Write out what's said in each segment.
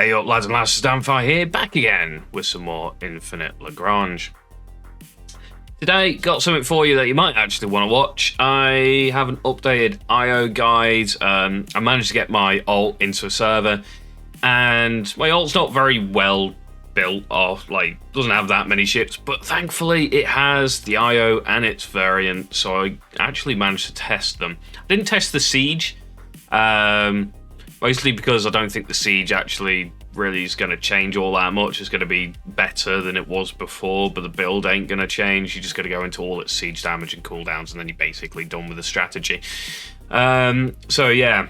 Hey up lads and lasses, Damphyre here, back again with some more Infinite Lagrange. Today, got something for you that you might actually want to watch. I have an updated IO guide. I managed to get my ult into a server, and my ult's not very well built, or doesn't have that many ships, but thankfully it has the IO and its variant, so I actually managed to test them. I didn't test the siege, mostly because I don't think the siege actually really is going to change all that much. It's going to be better than it was before, but the build ain't going to change. You just got to go into all its siege damage and cooldowns, and then you're basically done with the strategy. So yeah.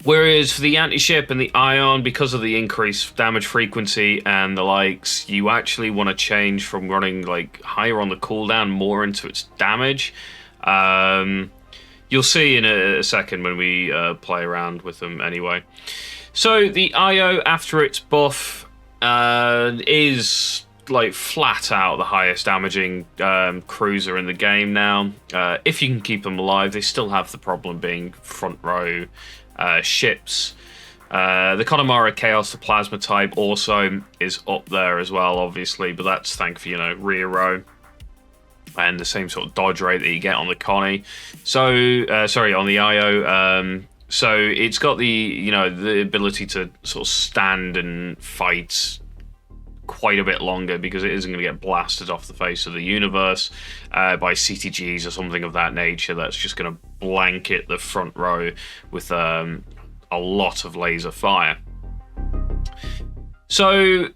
Whereas for the anti-ship and the ion, because of the increased damage frequency and the likes, you actually want to change from running higher on the cooldown more into its damage. You'll see in a second when we play around with them anyway. So the IO after its buff is flat out the highest damaging cruiser in the game now. If you can keep them alive, they still have the problem being front row ships. The Connemara Chaos, the plasma type, also is up there as well, obviously, but that's thanks for rear row and the same sort of dodge rate that you get on the Connie. So, sorry, on the IO. So it's got the the ability to sort of stand and fight quite a bit longer because it isn't going to get blasted off the face of the universe by CTGs or something of that nature. That's just going to blanket the front row with a lot of laser fire. So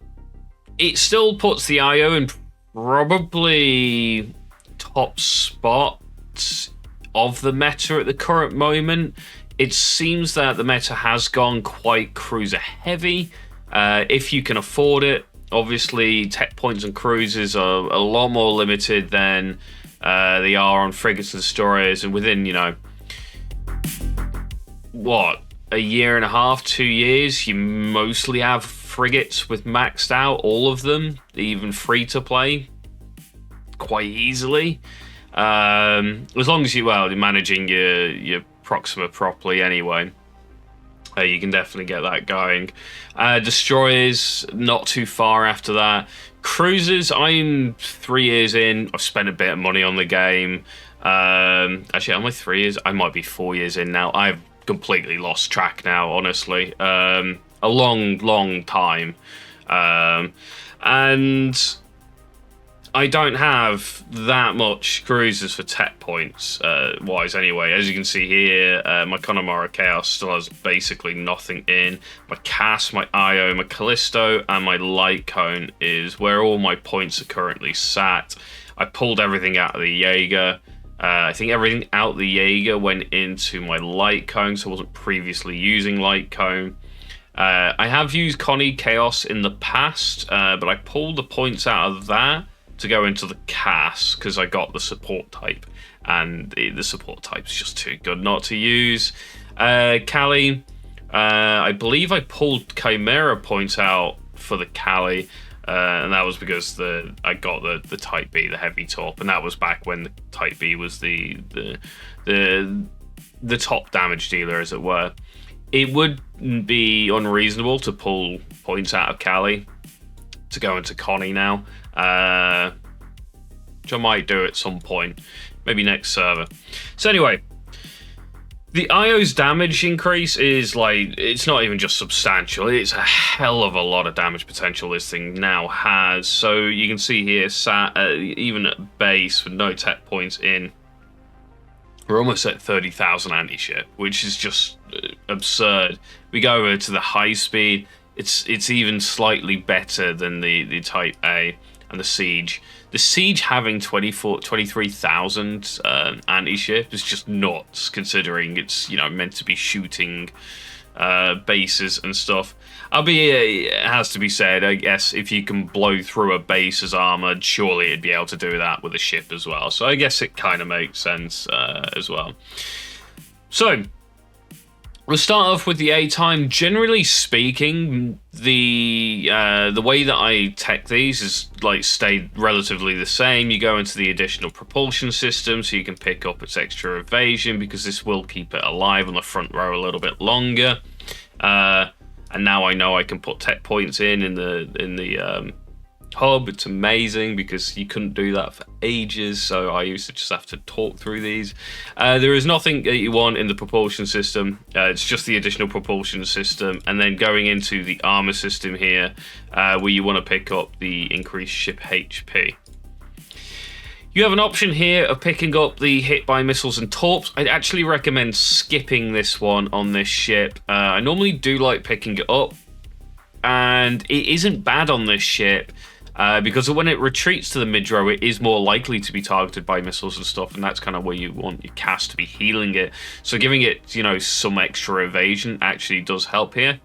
it still puts the IO in probably top spot of the meta at the current moment. It seems that the meta has gone quite cruiser heavy. If you can afford it, obviously tech points and cruisers are a lot more limited than they are on frigates and destroyers, and within a year and a half, 2 years, you mostly have frigates with maxed out, all of them, even free to play quite easily. As long as you're managing your Proxima properly anyway. You can definitely get that going. Destroyers, not too far after that. Cruisers, I'm 3 years in. I've spent a bit of money on the game. Actually, am I 3 years? I might be 4 years in now. I've completely lost track now, honestly. A long time. And I don't have that much cruisers for tech points wise anyway. As you can see here, my Connemara Chaos still has basically nothing in. My Cass, my Io, my Callisto, and my Light Cone is where all my points are currently sat. I pulled everything out of the Jaeger. I think everything out the Jaeger went into my Light Cone, so I wasn't previously using Light Cone. I have used Connie Chaos in the past, but I pulled the points out of that to go into the Cass because I got the support type, and the support type is just too good not to use. Kali, I believe I pulled Chimera points out for the Kali, and that was because I got the Type B, the heavy top, and that was back when the Type B was the top damage dealer, as it were. It would be unreasonable to pull points out of Kali to go into Connie now, which I might do at some point, maybe next server. So anyway, the IO's damage increase is it's not even just substantial, it's a hell of a lot of damage potential this thing now has. So you can see here, even at base with no tech points in, we're almost at 30,000 anti-ship, which is just absurd. We go over to the high speed, it's even slightly better than the Type A and the Siege. The Siege having 23,000 anti-ship is just nuts, considering it's meant to be shooting bases and stuff. Albeit, it has to be said, I guess if you can blow through a base as armored, surely it'd be able to do that with a ship as well. So I guess it kind of makes sense as well. So we'll start off with the A time. Generally speaking, the way that I tech these is stayed relatively the same. You go into the additional propulsion system so you can pick up its extra evasion, because this will keep it alive on the front row a little bit longer. and now I know I can put tech points in the hub. It's amazing because you couldn't do that for ages, so I used to just have to talk through these. There is nothing that you want in the propulsion system. It's just the additional propulsion system, and then going into the armor system here, where you want to pick up the increased ship HP. You have an option here of picking up the hit by missiles and torps. I'd actually recommend skipping this one on this ship. I normally do like picking it up, and it isn't bad on this ship. Because when it retreats to the mid-row, it is more likely to be targeted by missiles and stuff, and that's kind of where you want your cast to be healing it. So giving it, you know, some extra evasion actually does help here.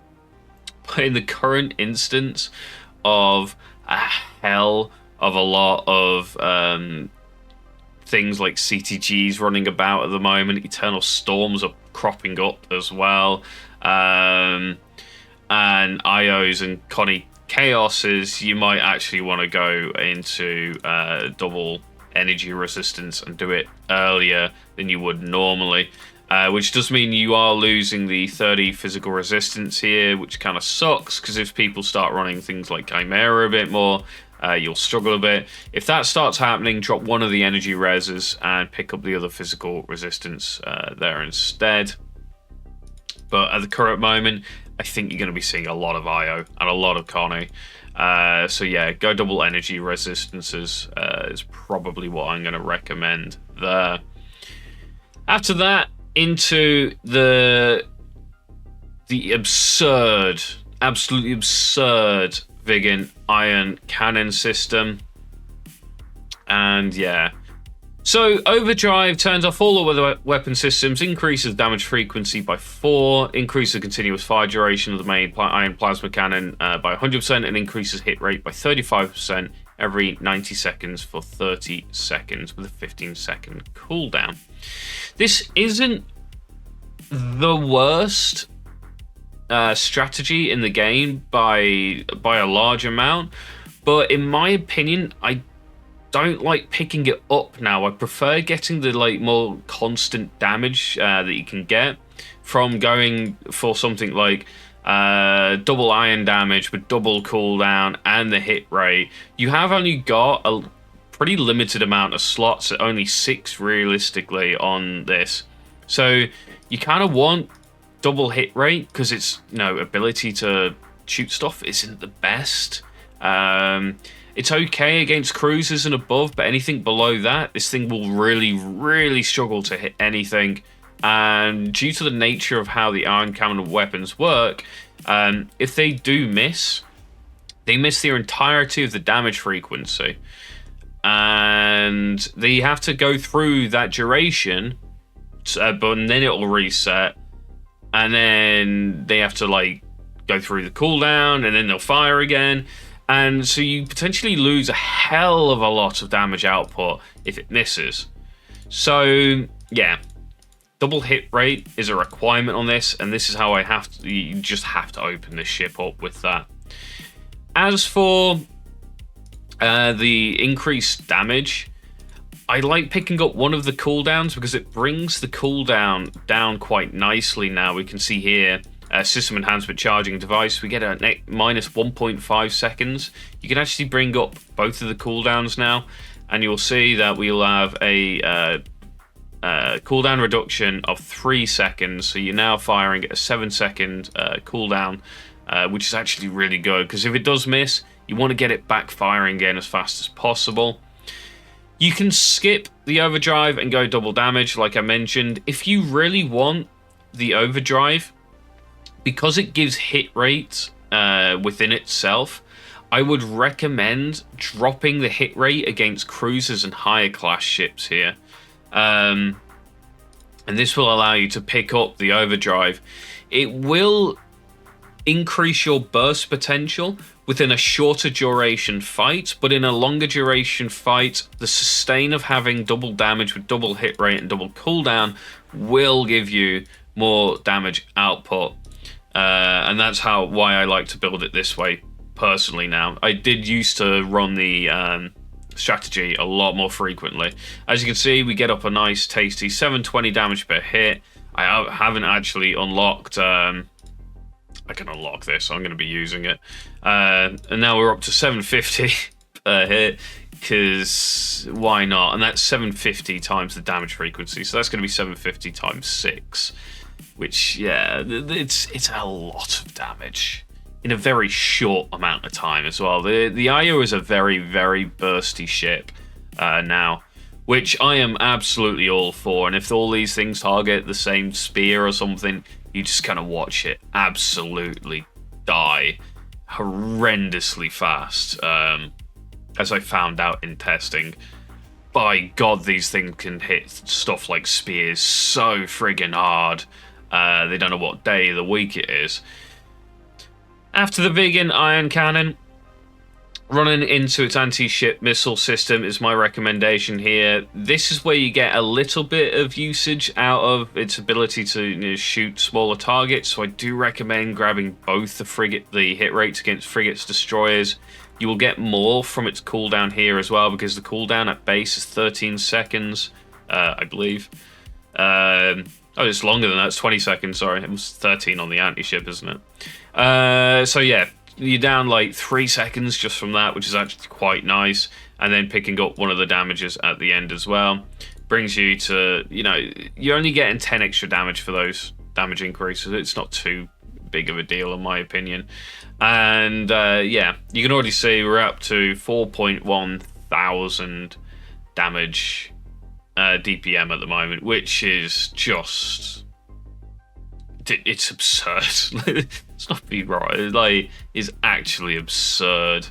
But in the current instance of a hell of a lot of things like CTGs running about at the moment, Eternal Storms are cropping up as well, and IOs and Connie Chaoses, you might actually want to go into double energy resistance and do it earlier than you would normally, which does mean you are losing the 30 physical resistance here, which kind of sucks, because if people start running things like Chimera a bit more, you'll struggle a bit. If that starts happening, drop one of the energy reses and pick up the other physical resistance there instead. But at the current moment, I think you're going to be seeing a lot of IO and a lot of Connie. So yeah, go double energy resistances is probably what I'm going to recommend there. After that, into the absurd, absolutely absurd Viggen iron cannon system. And yeah. So, Overdrive turns off all other weapon systems, increases damage frequency by 4, increases continuous fire duration of the main iron plasma cannon by 100%, and increases hit rate by 35% every 90 seconds for 30 seconds with a 15-second cooldown. This isn't the worst strategy in the game by a large amount, but in my opinion, I don't like picking it up now. I prefer getting the more constant damage that you can get from going for something like double iron damage with double cooldown and the hit rate. You have only got a pretty limited amount of slots, only 6 realistically on this. So you kind of want double hit rate because its ability to shoot stuff isn't the best. It's okay against cruisers and above, but anything below that, this thing will really, really struggle to hit anything. And due to the nature of how the iron cannon weapons work, if they do miss, they miss the entirety of the damage frequency. And they have to go through that duration, but then it'll reset. And then they have to go through the cooldown, and then they'll fire again. And so you potentially lose a hell of a lot of damage output if it misses. So, yeah. Double hit rate is a requirement on this, and this is how you just have to open this ship up with that. As for the increased damage, I like picking up one of the cooldowns because it brings the cooldown down quite nicely now. We can see here, system enhancement charging device, we get a minus 1.5 seconds. You can actually bring up both of the cooldowns now, and you'll see that we'll have a cooldown reduction of 3 seconds. So you're now firing at a 7-second cooldown, which is actually really good, because if it does miss, you want to get it back firing again as fast as possible. You can skip the overdrive and go double damage, like I mentioned. If you really want the overdrive, because it gives hit rate within itself, I would recommend dropping the hit rate against cruisers and higher class ships here. And this will allow you to pick up the overdrive. It will increase your burst potential within a shorter duration fight, but in a longer duration fight, the sustain of having double damage with double hit rate and double cooldown will give you more damage output. And that's why I like to build it this way personally now. I did used to run the strategy a lot more frequently. As you can see, we get up a nice tasty 720 damage per hit. I haven't actually unlocked I can unlock this, so I'm going to be using it. And now we're up to 750 per hit, because why not? And that's 750 times the damage frequency, so that's going to be 750 times 6, which, yeah, it's a lot of damage in a very short amount of time as well. The Io is a very, very bursty ship now, which I am absolutely all for. And if all these things target the same spear or something, you just kind of watch it absolutely die horrendously fast. As I found out in testing, by God, these things can hit stuff like spears so friggin' hard. They don't know what day of the week it is. After the vegan ion cannon, running into its anti-ship missile system is my recommendation here. This is where you get a little bit of usage out of its ability to shoot smaller targets, so I do recommend grabbing both the hit rates against frigates, destroyers. You will get more from its cooldown here as well, because the cooldown at base is 13 seconds, I believe. Oh, it's longer than that. It's 20 seconds, sorry. It was 13 on the anti-ship, isn't it? So yeah, you're down like 3 seconds just from that, which is actually quite nice. And then picking up one of the damages at the end as well brings you to, you're only getting 10 extra damage for those damage increases. It's not too big of a deal in my opinion. And yeah, you can already see we're up to 4.1 thousand damage DPM at the moment, which is just... it's absurd. It's not be right. Like, it's actually absurd.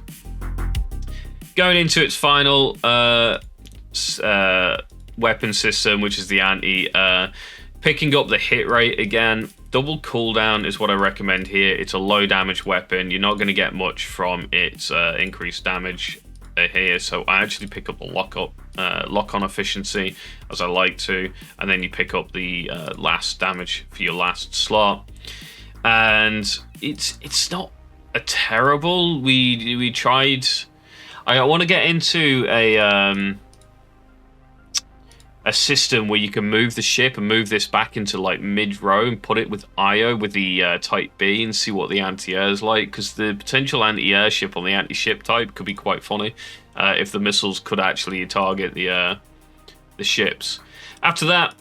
Going into its final weapon system, which is the anti, picking up the hit rate again. Double cooldown is what I recommend here. It's a low damage weapon. You're not going to get much from its increased damage here, so I actually pick up the lock-on efficiency as I like to, and then you pick up the last damage for your last slot. And it's not a terrible. We tried. I want to get into a system where you can move the ship and move this back into like mid-row and put it with Io with the Type B and see what the anti-air is like, because the potential anti-air ship on the anti-ship type could be quite funny if the missiles could actually target the ships. After that,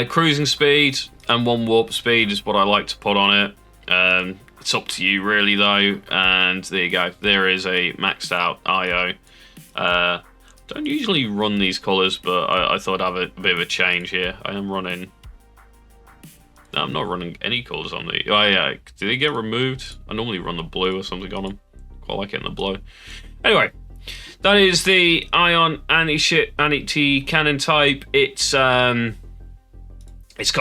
cruising speed and 1 warp speed is what I like to put on it. It's up to you really though, and there you go. There is a maxed out Io. Don't usually run these colours, but I thought I'd have a bit of a change here. I am running... No, I'm not running any colours on the... Oh yeah, did they get removed? I normally run the blue or something on them. Quite like it in the blue. Anyway, that is the Ion anti-ship, anti-cannon type. It's got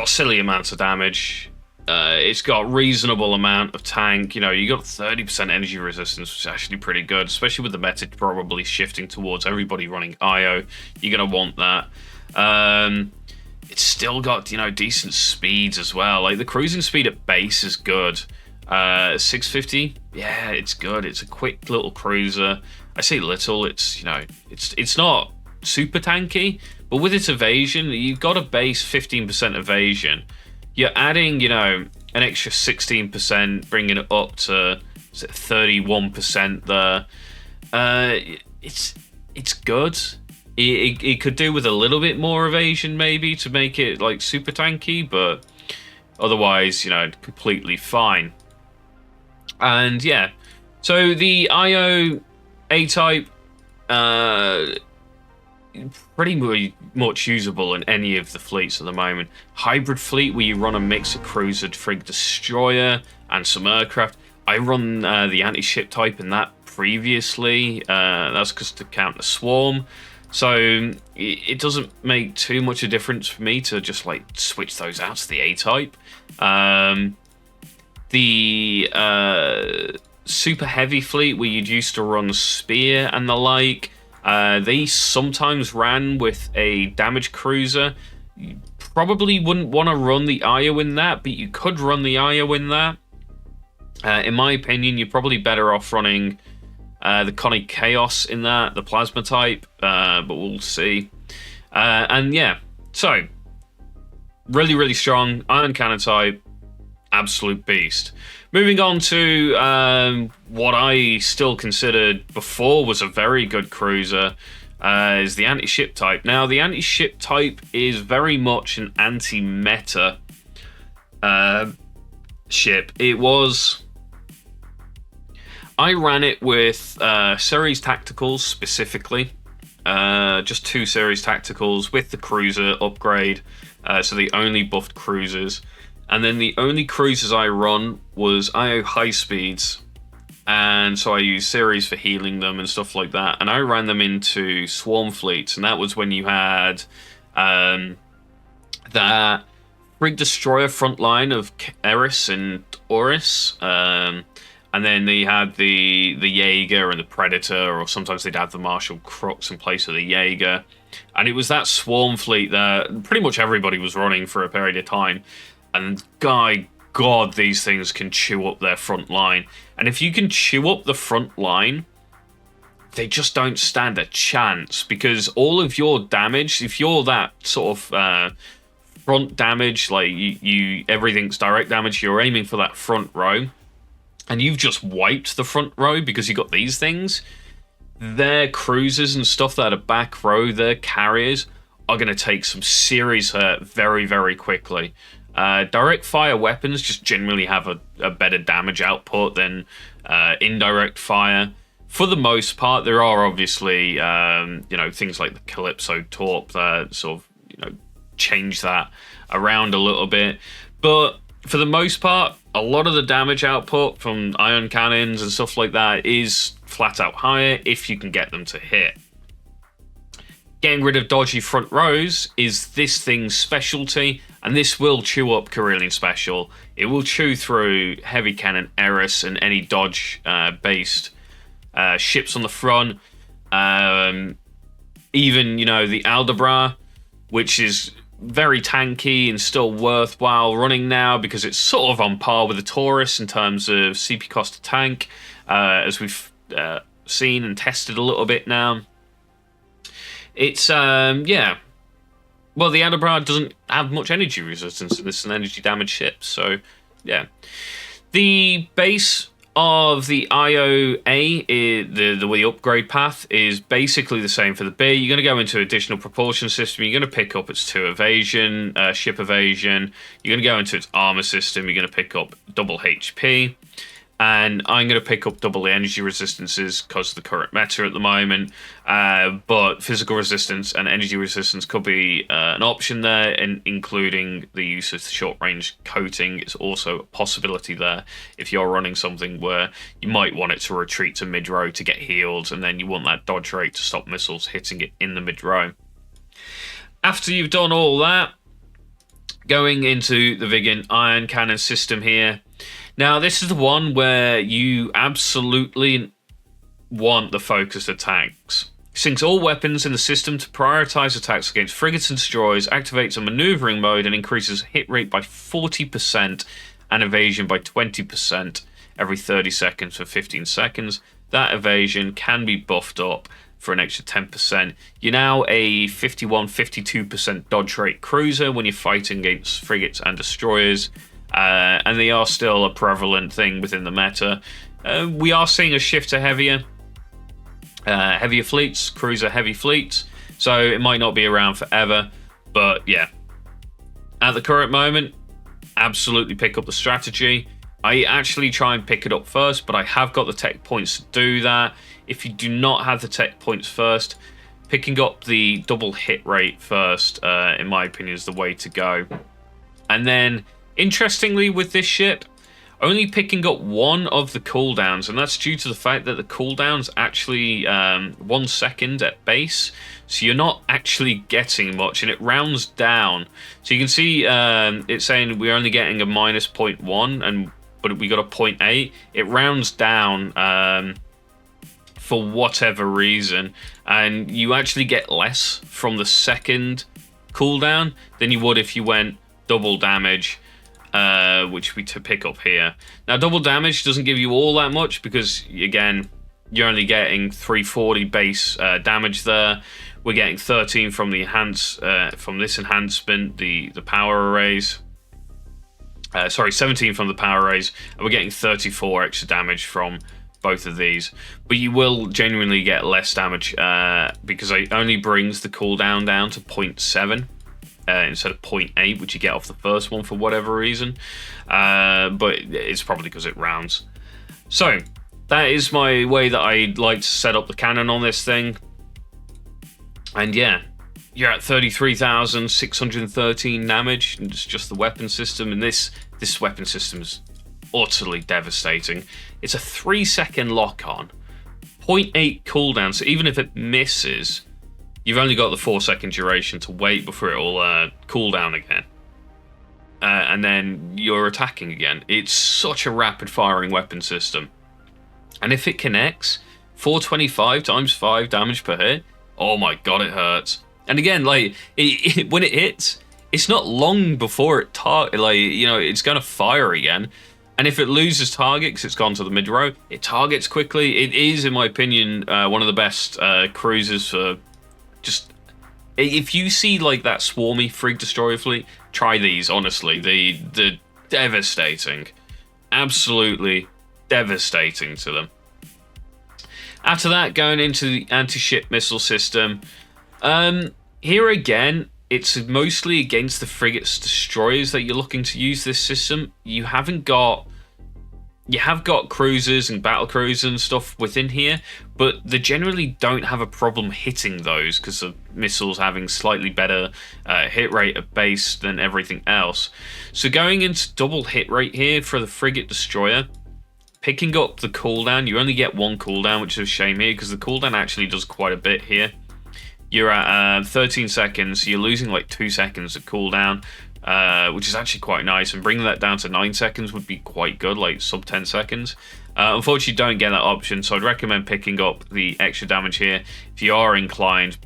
silly amounts of damage. It's got reasonable amount of tank. You got 30% energy resistance, which is actually pretty good, especially with the meta probably shifting towards everybody running IO. You're going to want that. It's still got, decent speeds as well. Like, the cruising speed at base is good. 650, yeah, it's good. It's a quick little cruiser. I say little, it's not super tanky, but with its evasion, you've got a base 15% evasion. You're adding, an extra 16%, bringing it up to 31% there. It's good. It could do with a little bit more evasion maybe to make it like super tanky, but otherwise, completely fine. And yeah, so the IO A-type, pretty much usable in any of the fleets at the moment. Hybrid fleet where you run a mix of cruiser, frig, destroyer, and some aircraft. I run the anti-ship type in that previously. That's because to count the swarm. So it doesn't make too much a difference for me to just like switch those out to the A-type. The super heavy fleet where you'd used to run spear and the like, they sometimes ran with a damage cruiser. You probably wouldn't want to run the IO in that, but you could run the IO in that. In my opinion, you're probably better off running the Conic Chaos in that, the plasma type, but we'll see. And yeah, so really, really strong ion cannon type, absolute beast. Moving on to what I still considered before was a very good cruiser, is the anti-ship type. Now, the anti-ship type is very much an anti-meta ship. I ran it with series tacticals specifically, just 2 series tacticals with the cruiser upgrade, so the only buffed cruisers. And then the only cruisers I run was IO high speeds, and so I used series for healing them and stuff like that. And I ran them into swarm fleets, and that was when you had that Brig Destroyer front line of Eris and Oris, and then they had the Jaeger and the Predator, or sometimes they'd have the Marshal Crux in place of the Jaeger. And it was that swarm fleet that pretty much everybody was running for a period of time. And God, these things can chew up their front line. And if you can chew up the front line, they just don't stand a chance, because all of your damage, if you're that sort of front damage, like you everything's direct damage, you're aiming for that front row, and you've just wiped the front row because you got these things, their cruisers and stuff that are back row, their carriers, are going to take some serious hurt very, very quickly. Direct fire weapons just generally have a better damage output than indirect fire. For the most part, there are obviously things like the Calypso Torp that sort of change that around a little bit. But for the most part, a lot of the damage output from ion cannons and stuff like that is flat out higher if you can get them to hit. Getting rid of dodgy front rows is this thing's specialty, and this will chew up Carillion Special. It will chew through Heavy Cannon Eris and any dodge-based ships on the front. Even, the Aldabra, which is very tanky and still worthwhile running now because it's sort of on par with the Taurus in terms of CP cost to tank, as we've seen and tested a little bit now. It's, well, the Aldabra doesn't have much energy resistance, and this is an energy damage ship, so, yeah. The base of the IOA, the upgrade path, is basically the same for the B. You're going to go into additional propulsion system, you're going to pick up its 2 evasion, ship evasion, you're going to go into its armor system, you're going to pick up double HP, and I'm going to pick up double the energy resistances because of the current meta at the moment. But physical resistance and energy resistance could be an option there, and including the use of the short-range coating is also a possibility there if you're running something where you might want it to retreat to mid-row to get healed, and then you want that dodge rate to stop missiles hitting it in the mid-row. After you've done all that, going into the Vigan ion cannon system here. Now, this is the one where you absolutely want the focused attacks. Sinks all weapons in the system to prioritize attacks against frigates and destroyers, activates a maneuvering mode, and increases hit rate by 40% and evasion by 20% every 30 seconds for 15 seconds. That evasion can be buffed up for an extra 10%. You're now a 51-52% dodge rate cruiser when you're fighting against frigates and destroyers. And they are still a prevalent thing within the meta. We are seeing a shift to heavier fleets, cruiser heavy fleets, so it might not be around forever, but yeah. At the current moment, absolutely pick up the strategy. I actually try and pick it up first, but I have got the tech points to do that. If you do not have the tech points first, picking up the double hit rate first, in my opinion, is the way to go. And then, interestingly, with this ship, only picking up one of the cooldowns, and that's due to the fact that the cooldown's actually 1 second at base, so you're not actually getting much, and it rounds down. So you can see it's saying we're only getting a minus 0.1, but we got a 0.8. It rounds down for whatever reason, and you actually get less from the second cooldown than you would if you went double damage, which we pick up here. Now, double damage doesn't give you all that much because, again, you're only getting 340 base damage there. We're getting 13 from the from this enhancement, the power arrays. Sorry, 17 from the power raise, and we're getting 34 extra damage from both of these. But you will genuinely get less damage because it only brings the cooldown down to 0.7 instead of 0.8, which you get off the first one for whatever reason. But it's probably because it rounds. So that is my way that I like to set up the cannon on this thing. And yeah, you're at 33,613 damage. And it's just the weapon system, and this weapon system is utterly devastating. It's a 3-second lock-on, 0.8 cooldown, so even if it misses, you've only got the 4-second duration to wait before it will cool down again. And then you're attacking again. It's such a rapid-firing weapon system. And if it connects, 425 times 5 damage per hit, oh my god, it hurts. And again, like, when it hits, it's not long before it it's going to fire again. And if it loses target because it's gone to the mid row, it targets quickly. It is, in my opinion, one of the best cruisers for just... If you see like that swarmy Frigg Destroyer fleet, try these, honestly. They're devastating. Absolutely devastating to them. After that, going into the anti-ship missile system. Here again, it's mostly against the frigates destroyers that you're looking to use this system. You have got cruisers and battle cruisers and stuff within here, but they generally don't have a problem hitting those because of missiles having slightly better hit rate at base than everything else. So going into double hit rate here for the frigate destroyer, picking up the cooldown, you only get one cooldown, which is a shame here because the cooldown actually does quite a bit here. You're at 13 seconds, so you're losing like 2 seconds of cooldown, which is actually quite nice, and bringing that down to 9 seconds would be quite good, like sub 10 seconds. Unfortunately, you don't get that option, so I'd recommend picking up the extra damage here. If you are inclined,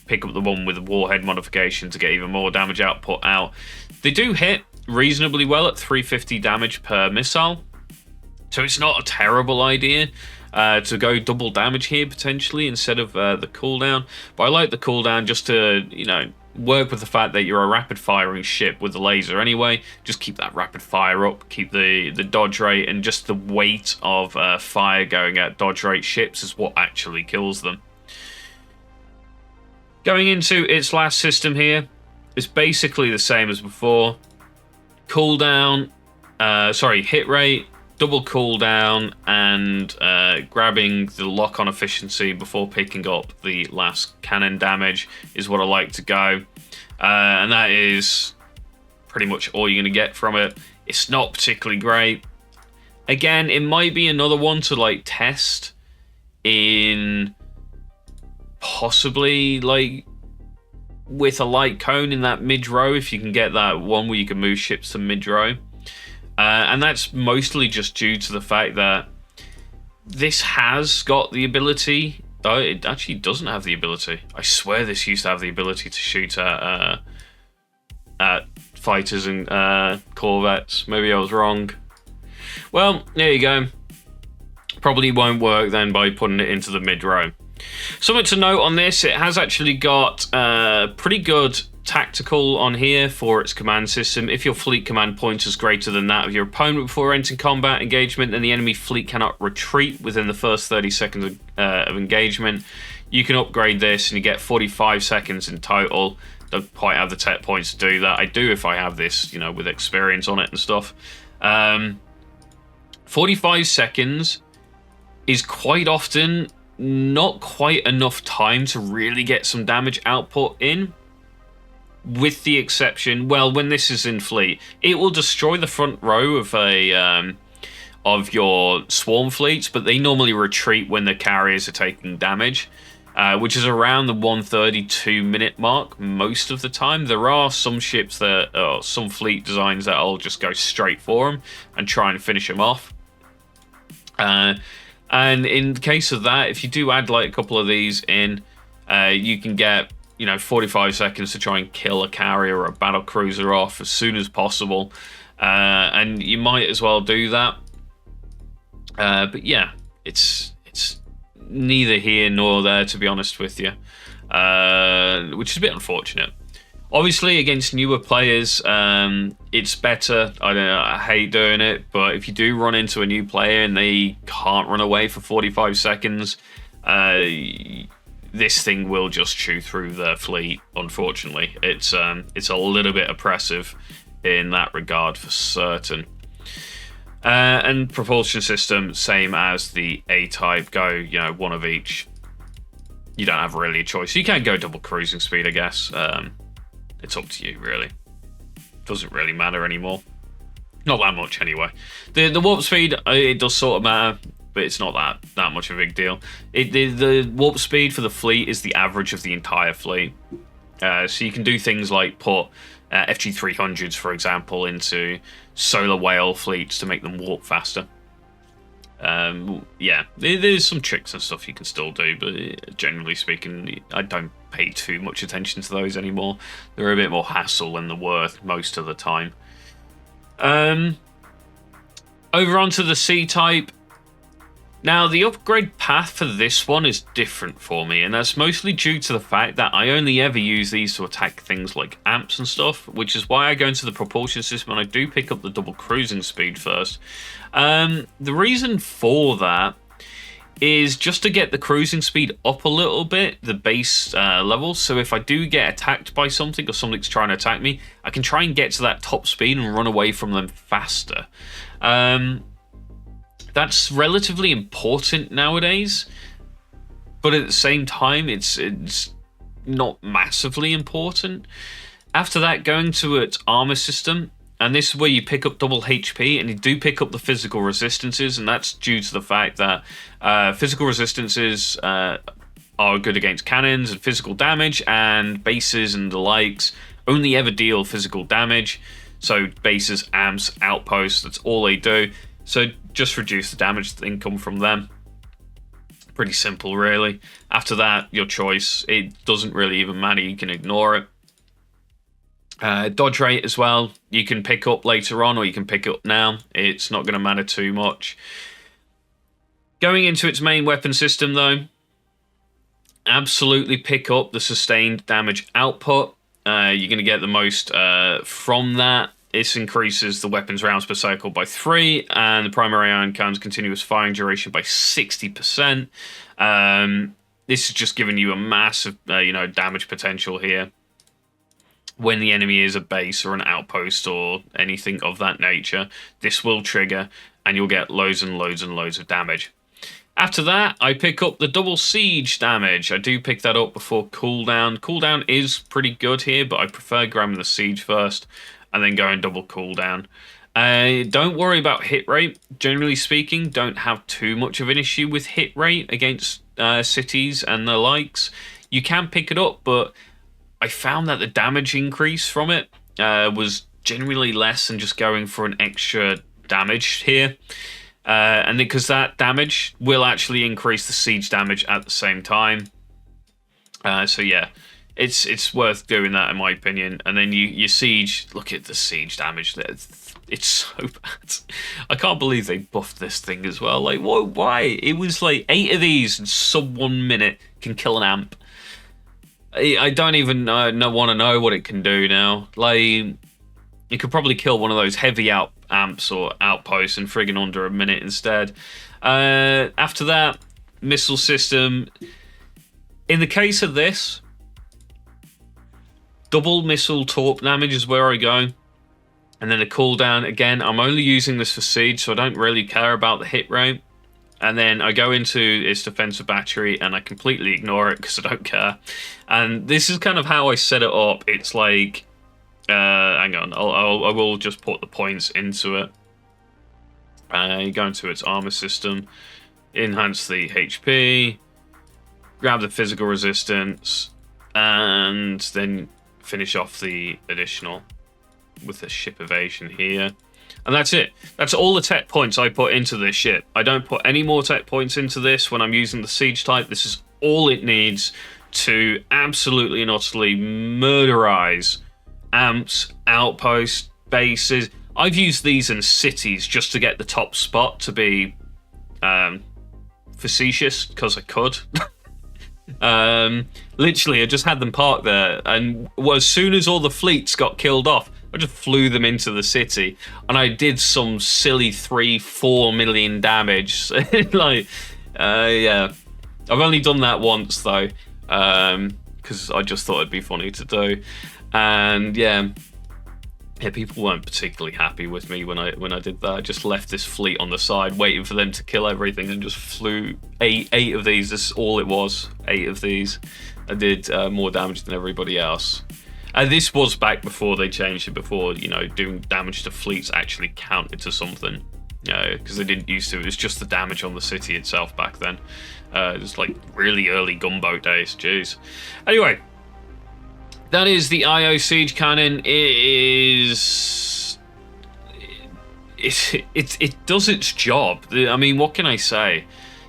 pick up the one with the warhead modification to get even more damage output out. They do hit reasonably well at 350 damage per missile, so it's not a terrible idea. To go double damage here potentially instead of the cooldown, but I like the cooldown just to work with the fact that you're a rapid firing ship with the laser anyway. Just keep that rapid fire up, keep the dodge rate, and just the weight of fire going at dodge rate ships is what actually kills them. Going into its last system here, it's basically the same as before. Cooldown, hit rate, double cooldown, and grabbing the lock-on efficiency before picking up the last cannon damage is what I like to go. And that is pretty much all you're going to get from it. It's not particularly great. Again, it might be another one to like test in possibly like with a light cone in that mid-row, if you can get that one where you can move ships to mid-row. And that's mostly just due to the fact that this has got the ability... Oh, it actually doesn't have the ability. I swear this used to have the ability to shoot at fighters and corvettes. Maybe I was wrong. Well, there you go. Probably won't work then by putting it into the mid-row. Something to note on this, it has actually got pretty good tactical on here for its command system. If your fleet command point is greater than that of your opponent before entering combat engagement, then the enemy fleet cannot retreat within the first 30 seconds of engagement. You can upgrade this and you get 45 seconds in total. Don't quite have the tech points to do that. I do if I have this, with experience on it and stuff. 45 seconds is quite often not quite enough time to really get some damage output in. With the exception, well, when this is in fleet, it will destroy the front row of your swarm fleets, but they normally retreat when the carriers are taking damage, which is around the 132 minute mark most of the time. There are some ships some fleet designs that I'll just go straight for them and try and finish them off. And in the case of that, if you do add like a couple of these in, you can get 45 seconds to try and kill a carrier or a battle cruiser off as soon as possible. And you might as well do that. But yeah, it's neither here nor there, to be honest with you. Which is a bit unfortunate. Obviously, against newer players, it's better. I don't know, I hate doing it, but if you do run into a new player and they can't run away for 45 seconds, this thing will just chew through their fleet. Unfortunately, it's a little bit oppressive in that regard for certain. And propulsion system, same as the A-type. Go, one of each. You don't have really a choice. You can go double cruising speed, I guess. It's up to you, really. Doesn't really matter anymore. Not that much, anyway. The warp speed, it does sort of matter, but it's not that much of a big deal. The warp speed for the fleet is the average of the entire fleet. So you can do things like put FG-300s, for example, into solar whale fleets to make them warp faster. Yeah, there's some tricks and stuff you can still do, but generally speaking, I don't pay too much attention to those anymore. They're a bit more hassle than they're worth most of the time. Over onto the C-type. Now, the upgrade path for this one is different for me, and that's mostly due to the fact that I only ever use these to attack things like amps and stuff, which is why I go into the propulsion system and I do pick up the double cruising speed first. The reason for that is just to get the cruising speed up a little bit, the base level, so if I do get attacked by something or something's trying to attack me, I can try and get to that top speed and run away from them faster. That's relatively important nowadays, but at the same time, it's not massively important. After that, going to its armor system, and this is where you pick up double HP, and you do pick up the physical resistances, and that's due to the fact that physical resistances are good against cannons and physical damage, and bases and the likes only ever deal physical damage. So bases, amps, outposts, that's all they do. So just reduce the damage income from them. Pretty simple, really. After that, your choice. It doesn't really even matter. You can ignore it. Dodge rate as well. You can pick up later on or you can pick up now. It's not going to matter too much. Going into its main weapon system, though, absolutely pick up the sustained damage output. You're going to get the most from that. This increases the weapons rounds per cycle by 3, and the primary ion cannon's continuous firing duration by 60%. This is just giving you a massive, damage potential here when the enemy is a base or an outpost or anything of that nature. This will trigger, and you'll get loads and loads and loads of damage. After that, I pick up the double siege damage. I do pick that up before cooldown. Cooldown is pretty good here, but I prefer grabbing the siege first and then going double cooldown. Don't worry about hit rate. Generally speaking, don't have too much of an issue with hit rate against cities and the likes. You can pick it up, but I found that the damage increase from it was generally less than just going for an extra damage here. And because that damage will actually increase the siege damage at the same time. So yeah. It's worth doing that in my opinion. And then you siege. Look at the siege damage there. It's so bad. I can't believe they buffed this thing as well. Like, why? It was like 8 of these in sub 1 minute can kill an amp. I don't even want to know what it can do now. Like, you could probably kill one of those heavy amps or outposts in friggin' under a minute instead. After that, missile system. In the case of this, double missile torp damage is where I go. And then a cooldown. Again, I'm only using this for siege, so I don't really care about the hit rate. And then I go into its defensive battery, and I completely ignore it because I don't care. And this is kind of how I set it up. It's like, hang on, I will just put the points into it. You go into its armor system, enhance the HP, grab the physical resistance, and then finish off the additional with the ship evasion here. And that's it. That's all the tech points I put into this ship. I don't put any more tech points into this when I'm using the siege type. This is all it needs to absolutely and utterly murderize amps, outposts, bases. I've used these in cities just to get the top spot, to be facetious, because I could. Literally, I just had them parked there, and as soon as all the fleets got killed off, I just flew them into the city, and I did some silly 3-4 million damage. Like, yeah, I've only done that once though, because I just thought it'd be funny to do, and yeah, people weren't particularly happy with me when I did that. I just left this fleet on the side, waiting for them to kill everything, and just flew eight of these. That's all it was. 8 of these. I did more damage than everybody else. And this was back before they changed it. Before, you know, doing damage to fleets actually counted to something. Because they didn't used to. It was just the damage on the city itself back then. It was like really early gunboat days. Jeez. Anyway. That is the IO Siege Cannon. It does its job. I mean, what can I say?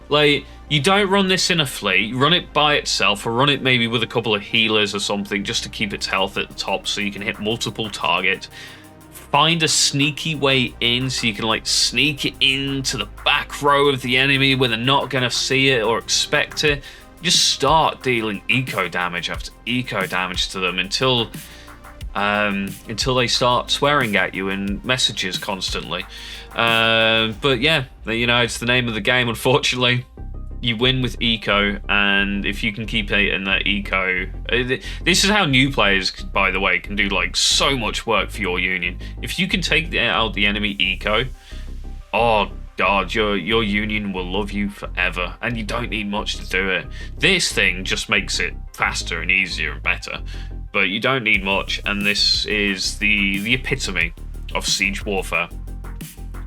Like, you don't run this in a fleet. Run it by itself, or run it maybe with a couple of healers or something, just to keep its health at the top so you can hit multiple targets. Find a sneaky way in so you can, like, sneak it into the back row of the enemy where they're not going to see it or expect it. Just start dealing eco damage after eco damage to them until they start swearing at you in messages constantly. But yeah, you know, it's the name of the game. Unfortunately, you win with eco, and if you can keep it in that eco, this is how new players, by the way, can do like so much work for your union. If you can take out the enemy eco, oh God, your union will love you forever, and you don't need much to do it. This thing just makes it faster and easier and better, but you don't need much, and this is the epitome of siege warfare.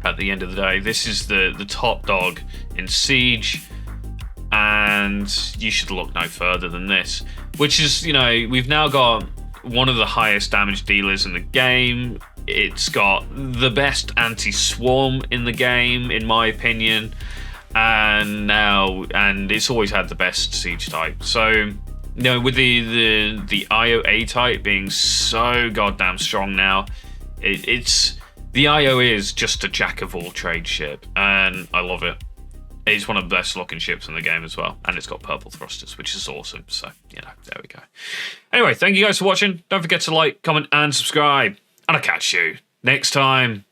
At the end of the day, this is the top dog in siege, and you should look no further than this. Which is, you know, we've now got one of the highest damage dealers in the game. It's got the best anti-swarm in the game, in my opinion, and it's always had the best siege type. So, you know, with the IO A type being so goddamn strong now, it's the IO is just a jack of all trade ship, and I love it. It's one of the best looking ships in the game as well, and it's got purple thrusters, which is awesome. So, you know, there we go. Anyway, thank you guys for watching. Don't forget to like, comment, and subscribe. And I'll catch you next time.